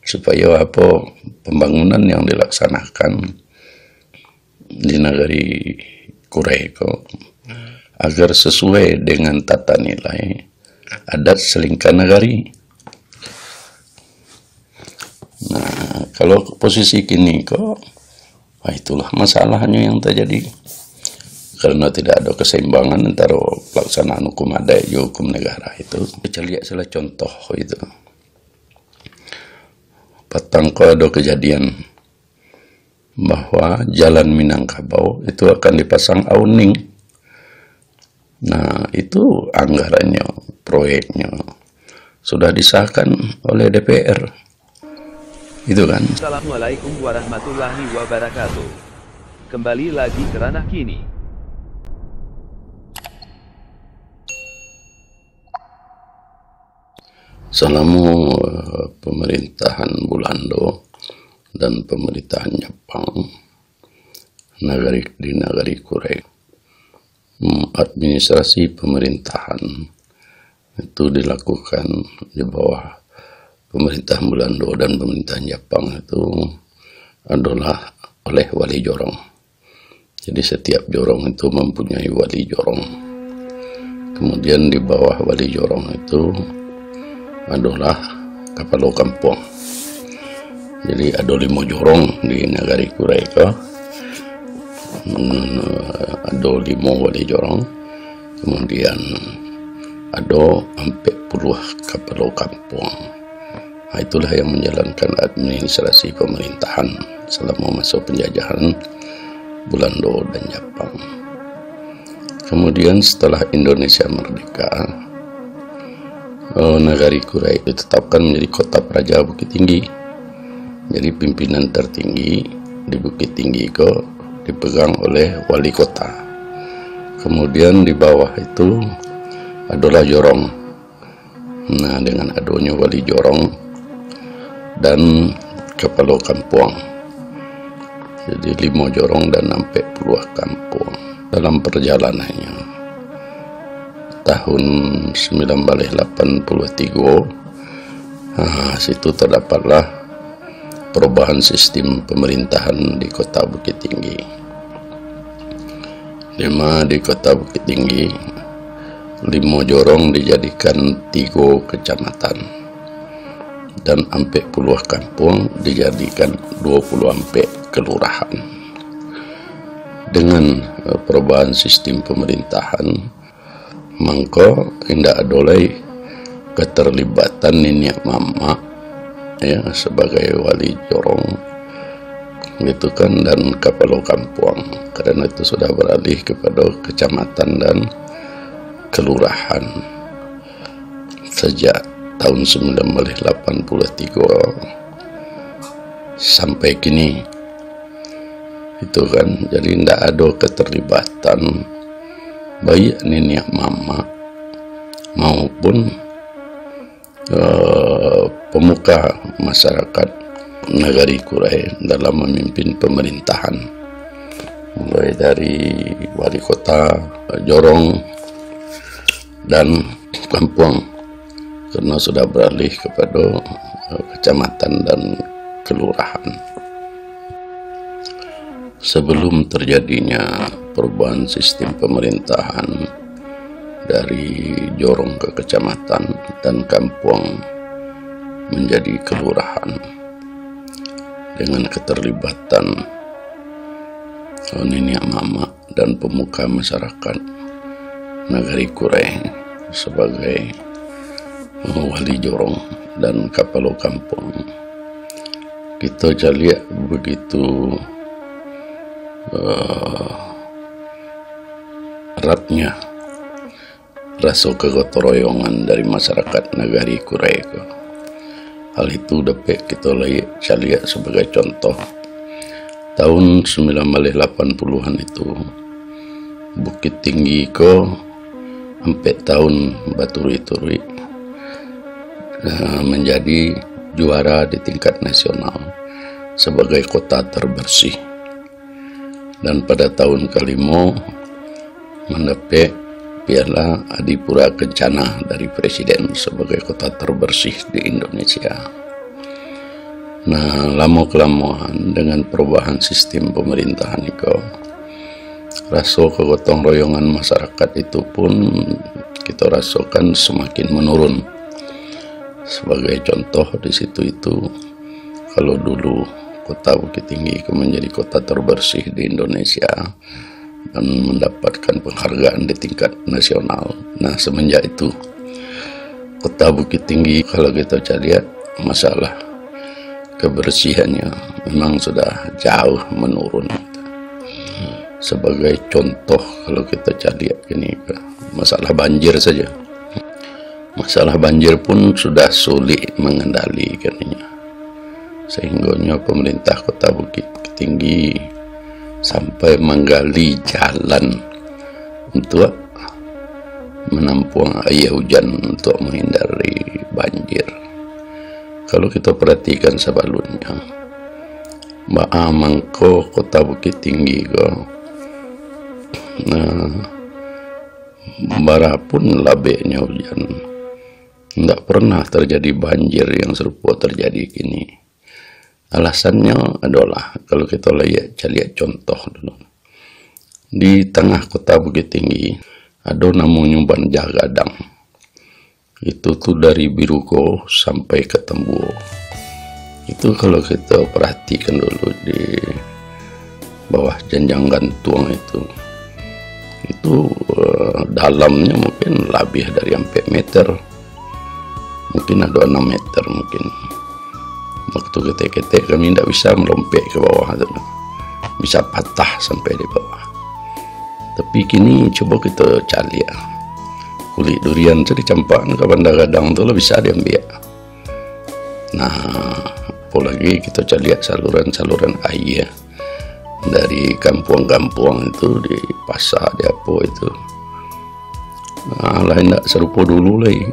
supaya apa pembangunan yang dilaksanakan di negeri Kureko agar sesuai dengan tata nilai adat selingkah nagari. Nah, kalau posisi kini kok, wah itulah masalahnya yang terjadi. Karena tidak ada keseimbangan antara pelaksanaan hukum adat dan hukum negara itu. Kita lihat salah contoh itu. Patang kok ada kejadian bahwa jalan Minangkabau itu akan dipasang awning. Nah, itu anggarannya, proyeknya sudah disahkan oleh DPR. Itu kan. Assalamualaikum warahmatullahi wabarakatuh. Kembali lagi ke ranah kini. Selama pemerintahan Belanda dan pemerintahan Jepang di negeri Kureko, administrasi pemerintahan itu dilakukan di bawah pemerintahan Belanda dan pemerintahan Jepang itu adalah oleh wali jorong. Jadi setiap jorong itu mempunyai wali jorong. Kemudian di bawah wali jorong itu adalah kepala kampung. Jadi ada 5 jorong di negeri Kureko, ada 5 wali jorong, kemudian ada 40 kepala kampung. Nah, itulah yang menjalankan administrasi pemerintahan selama masa penjajahan Belanda dan Jepang. Kemudian setelah Indonesia merdeka, negeri Kureko ditetapkan menjadi kota Praja Bukit Tinggi. Jadi pimpinan tertinggi di Bukit Tinggi itu dipegang oleh wali kota. Kemudian di bawah itu adalah jorong. Nah, dengan adanya wali jorong dan kepala kampung, jadi 5 jorong dan 40 kampung. Dalam perjalanannya tahun 1983, situ terdapatlah perubahan sistem pemerintahan di kota Bukit Tinggi. Di kota Bukit Tinggi 5 jorong dijadikan 3 kecamatan dan 40 kampung dijadikan 20 kelurahan. Dengan perubahan sistem pemerintahan, maka tidak ada lagi keterlibatan nenek mama ya sebagai wali jorong gitu kan, dan kepala kampung, karena itu sudah beralih kepada kecamatan dan kelurahan sejak tahun 1983 sampai kini itu kan. Jadi tidak ada keterlibatan baik nenek mama maupun pemuka masyarakat negeri Kureko dalam memimpin pemerintahan, mulai dari wali kota, jorong, dan kampung, karena sudah beralih kepada kecamatan dan kelurahan. Sebelum terjadinya perubahan sistem pemerintahan dari jorong ke kecamatan dan kampung menjadi kelurahan dengan keterlibatan nenek mama dan pemuka masyarakat negeri Kureko sebagai wali jorong dan kepala kampung, kita lihat begitu eratnya rasa kegotong-royongan dari masyarakat negeri Kureko. Hal itu dapat kita lihat sebagai contoh. Tahun 1980-an itu Bukit Tinggi ko 4 tahun berturut-turut menjadi juara di tingkat nasional sebagai kota terbersih. Dan pada tahun kelima mendapat Piala Adipura Kencana dari Presiden sebagai kota terbersih di Indonesia. Nah, lama-kelamaan dengan perubahan sistem pemerintahan itu, rasa kegotong royongan masyarakat itu pun kita rasakan semakin menurun. Sebagai contoh di situ itu, kalau dulu kota Bukit Tinggi menjadi kota terbersih di Indonesia dan mendapatkan penghargaan di tingkat nasional. Nah, semenjak itu kota Bukit Tinggi kalau kita lihat masalah kebersihannya memang sudah jauh menurun. Sebagai contoh kalau kita lihat ini masalah banjir saja. Masalah banjir pun sudah sulit mengendalikannya. Sehingga pemerintah kota Bukit Tinggi sampai menggali jalan untuk menampung air hujan untuk menghindari banjir. Kalau kita perhatikan sebelumnya, mangko kota Bukit Tinggi bara pun labeknya hujan, tidak pernah terjadi banjir yang serupa terjadi kini. Alasannya adalah kalau kita lihat contoh dulu, di tengah kota Bukit Tinggi ada namanya Bandagadang. Itu tuh dari Biruko sampai ke Tembuo. Itu kalau kita perhatikan dulu di bawah Janjang Gantung itu dalamnya mungkin lebih dari 4 meter, mungkin ada 6 meter mungkin. Waktu ketek-ketek kami tidak bisa melompat ke bawah itu, bisa patah sampai di bawah. Tapi kini coba kita cari ya, kulit durian itu dicampakkan ke Bandagadang itu bisa diambil. Nah, apalagi kita lihat saluran-saluran air dari kampung-kampung itu di pasar di apa itu, nah lain tidak serupa dulu lagi.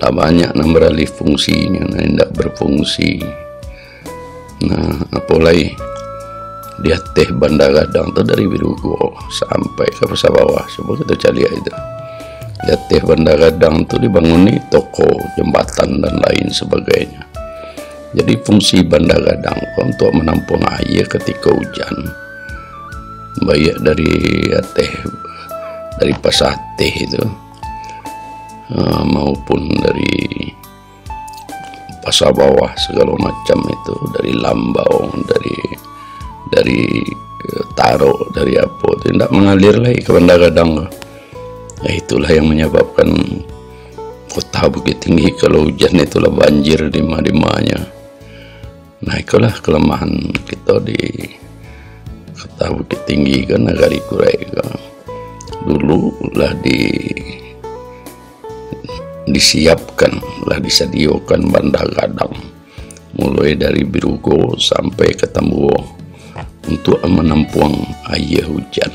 Lah banyak yang beralih fungsinya, tidak berfungsi. Nah, apalagi di atas Bandagadang itu dari Birugo sampai ke pasar bawah, coba kita cari itu. Di atas Bandagadang itu dibangun toko, jembatan dan lain sebagainya. Jadi fungsi Bandagadang untuk menampung air ketika hujan, baik dari atas, dari pasar teh itu, maupun dari pasar bawah segala macam itu, dari Lambau, dari Taro, dari apa itu tidak mengalir lagi ke Bandagadang. Ya, itulah yang menyebabkan kota Bukit Tinggi kalau hujan itulah banjir di mana-mana. Nah, itulah kelemahan kita di kota Bukit Tinggi kan, Nagari Kurai kan. Dulu lah disediakan Bandagadang mulai dari Birugo sampai ke Tembuo untuk menampung air hujan.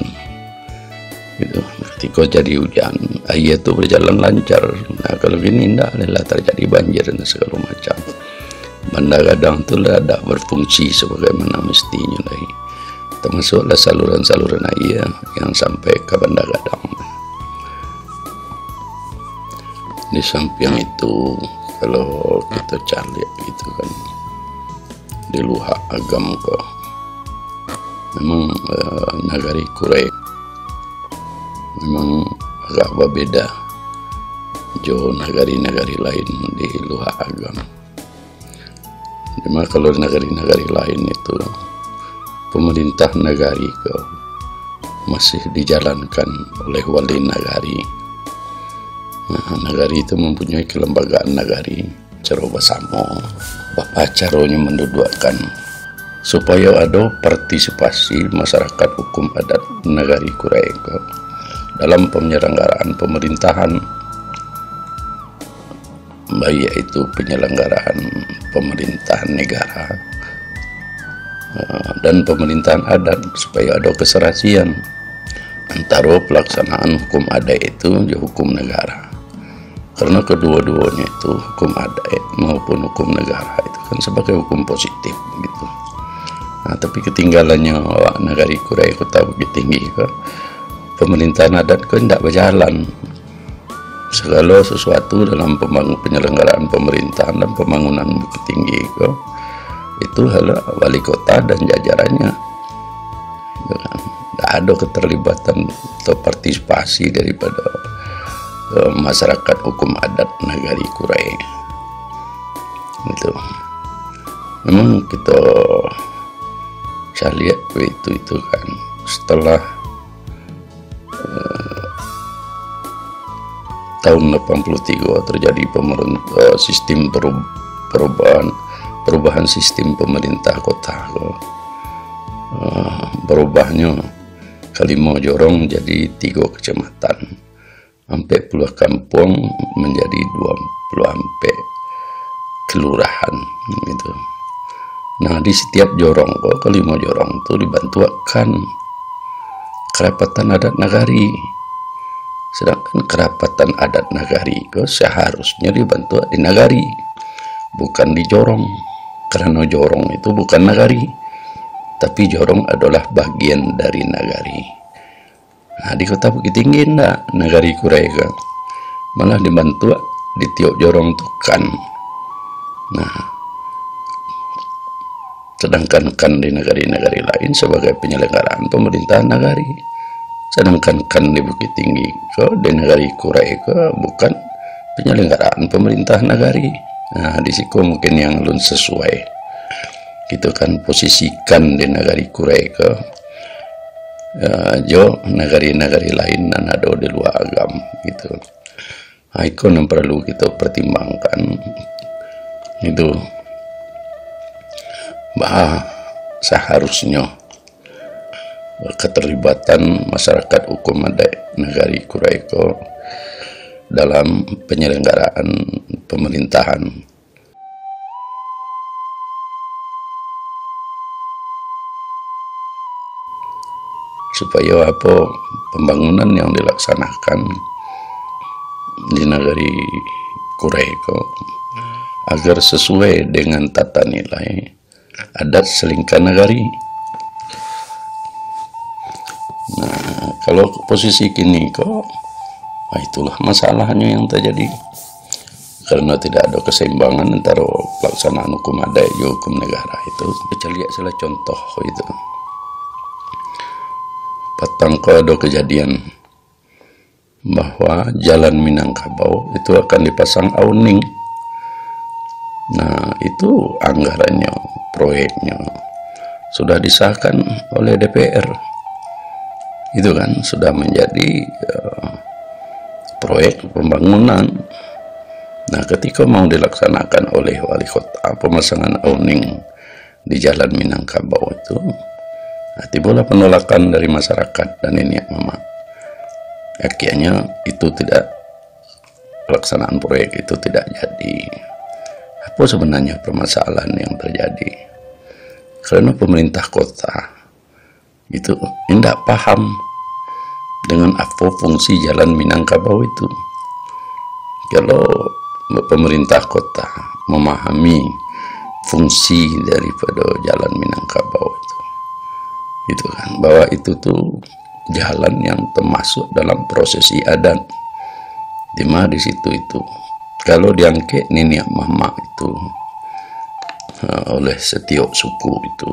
Gitu. Ketika jadi hujan, air itu berjalan lancar. Nah, kalau gini tidak adalah terjadi banjir dan segala macam. Bandagadang itu tidak berfungsi sebagaimana mestinya lagi. Termasuklah saluran-saluran air yang sampai ke Bandagadang. Di samping itu, kalau kita cari gitu kan, di Luhak Agam kok, memang Nagari Kurai memang agak berbeda jauh nagari-nagari lain di Luhak Agam. Dimana kalau nagari-nagari lain itu pemerintah nagari masih dijalankan oleh wali nagari. Nah, nagari itu mempunyai kelembagaan nagari cara bersama. Bapak caranya mendudukkan supaya ada partisipasi masyarakat hukum adat Nagari Kurai dalam penyelenggaraan pemerintahan, baik itu penyelenggaraan pemerintahan negara dan pemerintahan adat, supaya ada keserasian antara pelaksanaan hukum adat itu dan hukum negara. Karena kedua-duanya itu, hukum adat maupun hukum negara itu kan sebagai hukum positif gitu. Nah, tapi ketinggalannya Nagari Kurai Kota Bukit Tinggi pemerintahan adat tidak berjalan. Segala sesuatu dalam penyelenggaraan pemerintahan dan pembangunan Bukit Tinggi itu adalah wali kota dan jajarannya. Tidak ada keterlibatan atau partisipasi daripada masyarakat hukum adat Nagari Kurai. Itu memang kita saya lihat itu kan setelah tahun 83 terjadi sistem perubahan sistem pemerintah kota. Berubahnya Kalimo Jorong jadi 3 kecamatan, sampai puluh kampung menjadi 20 sampai kelurahan gitu. Nah, di setiap jorong Kalimo Jorong itu dibantukan kerapatan adat Nagari, sedangkan kerapatan adat Nagari seharusnya dibantu di Nagari, bukan di jorong, karena jorong itu bukan Nagari, tapi jorong adalah bagian dari Nagari. Nah, di kota Bukit Tinggi enggak, Nagari Kurai malah dibantu di tiap jorong tuh kan. Nah, sedangkan kan di negari-negari lain sebagai penyelenggaraan pemerintahan Nagari, sedangkan kan di Bukit Tinggi di Nagari Kurai bukan penyelenggaraan pemerintahan Nagari. Nah, di situ mungkin yang belum sesuai gitu kan, posisikan di Nagari Kurai jo negari-negari lain dan ada di luar agam gitu. Nah, itu yang perlu kita pertimbangkan itu, bahwa seharusnya keterlibatan masyarakat hukum adat Nagari Kurai dalam penyelenggaraan pemerintahan. Supaya pembangunan yang dilaksanakan di Nagari Kurai agar sesuai dengan tata nilai adat Selingkah Nagari. Nah, kalau posisi kini itulah masalahnya yang terjadi, karena tidak ada keseimbangan antara pelaksanaan hukum adat dan hukum negara itu. Kita lihat salah contoh itu. Patang ada kejadian bahwa jalan Minangkabau itu akan dipasang awning. Nah, itu anggarannya, proyeknya sudah disahkan oleh DPR. Itu kan sudah menjadi proyek pembangunan. Nah, ketika mau dilaksanakan oleh wali kota pemasangan awning di jalan Minangkabau itu, timbullah penolakan dari masyarakat dan ini mama. Akhirnya itu tidak, pelaksanaan proyek itu tidak jadi. Apa sebenarnya permasalahan yang terjadi? Karena pemerintah kota itu tidak paham dengan apa fungsi jalan Minangkabau itu. Kalau pemerintah kota memahami fungsi daripada jalan Minangkabau itu kan, bahwa itu tuh jalan yang termasuk dalam prosesi adat, dimana di situ itu kalau diangkat nenek mama itu oleh setiap suku itu,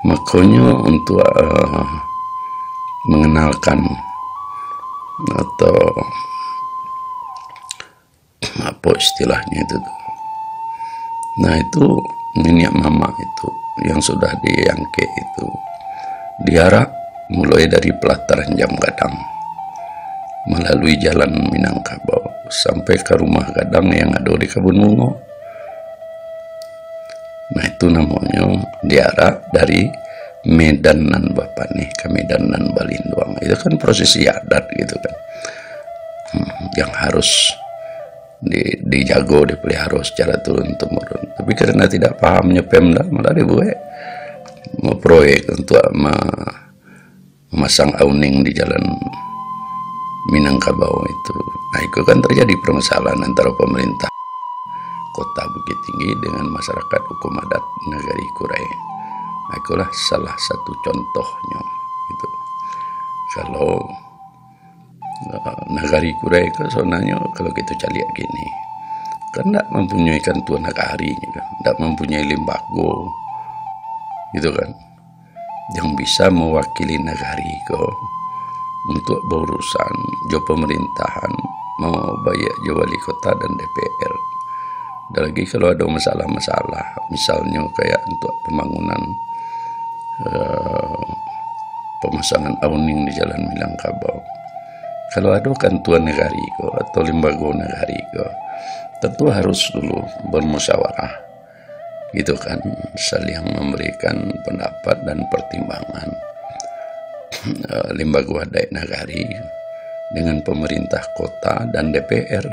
makanya untuk mengenalkan atau apa istilahnya itu. Nah, itu nenek mama itu yang sudah diangkat itu diarak mulai dari pelataran Jam Gadang melalui jalan Minangkabau sampai ke rumah Gadang yang ada di Kebun Mungo. Nah, itu namanya diarak dari Medan nan Bapane ke Medan nan Balinduang. Itu kan prosesi adat gitu kan, yang harus dijago, dipelihara secara turun-temurun. Tapi karena tidak pahamnya Pemda, malah dibuat proyek untuk memasang awning di jalan Minangkabau itu. Nah, itu kan terjadi permasalahan antara pemerintah kota Bukit Tinggi dengan masyarakat hukum adat Nagari Kurai. Nah, itulah salah satu contohnya gitu. Kalau Nagari Kurai itu sebenarnya kalau kita lihat gini, kan tidak mempunyai kantuan nagari, kan tidak mempunyai lembaga gitu kan yang bisa mewakili nagari ko untuk berurusan jo pemerintahan mau bayar jo wali kota dan DPR. Dan lagi kalau ada masalah-masalah misalnya kayak untuk pembangunan pemasangan awning di Jalan Minangkabau, kalau ada kantuan negari ko atau lembaga negari ko tentu harus dulu bermusyawarah gitu kan, saling memberikan pendapat dan pertimbangan lembaga wadai nagari dengan pemerintah kota dan DPR,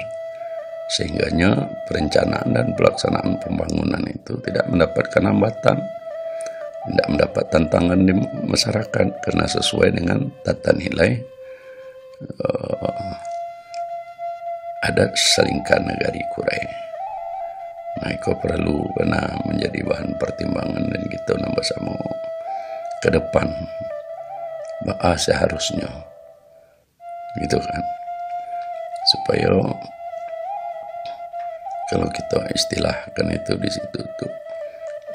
sehingganya perencanaan dan pelaksanaan pembangunan itu tidak mendapatkan hambatan, tidak mendapat tantangan di masyarakat karena sesuai dengan tata nilai adat salingkan negari kurai. Nah, itu perlu karena menjadi bahan pertimbangan dan kita nambah sama ke depan seharusnya gitu kan, supaya kalau kita istilahkan itu di situ tuh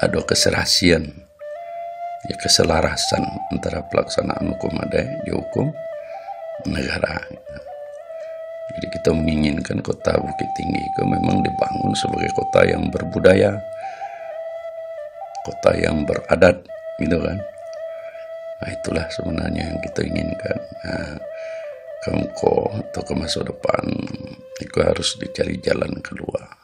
ada keserasian ya, keselarasan antara pelaksanaan hukum ada di hukum negara. Jadi kita menginginkan kota Bukit Tinggi itu memang dibangun sebagai kota yang berbudaya, kota yang beradat gitu kan. Nah, itulah sebenarnya yang kita inginkan. Nah, ke masa depan itu harus dicari jalan keluar.